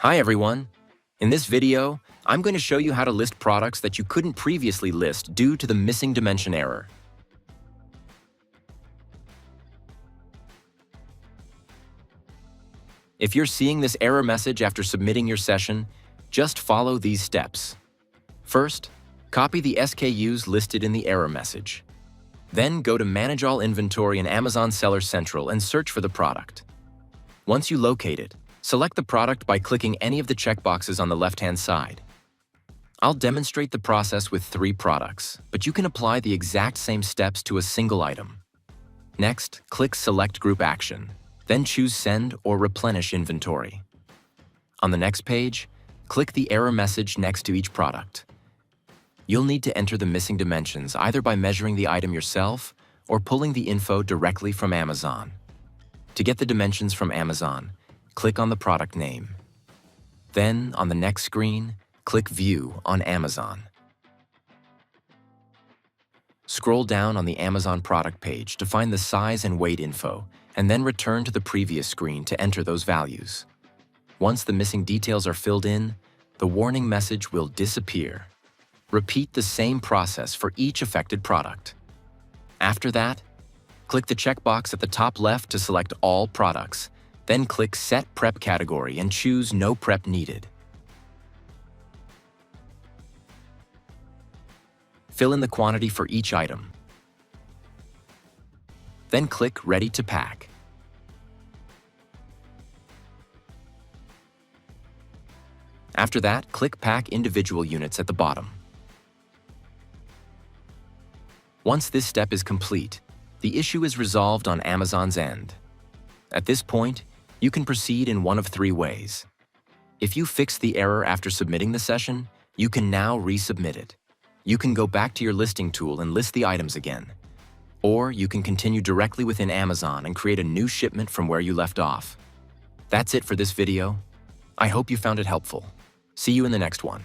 Hi everyone! In this video, I'm going to show you how to list products that you couldn't previously list due to the missing dimension error. If you're seeing this error message after submitting your session, just follow these steps. First, copy the SKUs listed in the error message. Then go to Manage All Inventory in Amazon Seller Central and search for the product. Once you locate it, select the product by clicking any of the checkboxes on the left-hand side. I'll demonstrate the process with 3 products, but you can apply the exact same steps to a single item. Next, click Select Group Action, then choose Send or Replenish Inventory. On the next page, click the error message next to each product. You'll need to enter the missing dimensions either by measuring the item yourself or pulling the info directly from Amazon. To get the dimensions from Amazon, click on the product name. Then, on the next screen, click View on Amazon. Scroll down on the Amazon product page to find the size and weight info, and then return to the previous screen to enter those values. Once the missing details are filled in, the warning message will disappear. Repeat the same process for each affected product. After that, click the checkbox at the top left to select all products, then click Set Prep Category and choose No Prep Needed. Fill in the quantity for each item. Then click Ready to Pack. After that, click Pack Individual Units at the bottom. Once this step is complete, the issue is resolved on Amazon's end. At this point, you can proceed in one of 3 ways. If you fix the error after submitting the session, you can now resubmit it. You can go back to your listing tool and list the items again. Or you can continue directly within Amazon and create a new shipment from where you left off. That's it for this video. I hope you found it helpful. See you in the next one.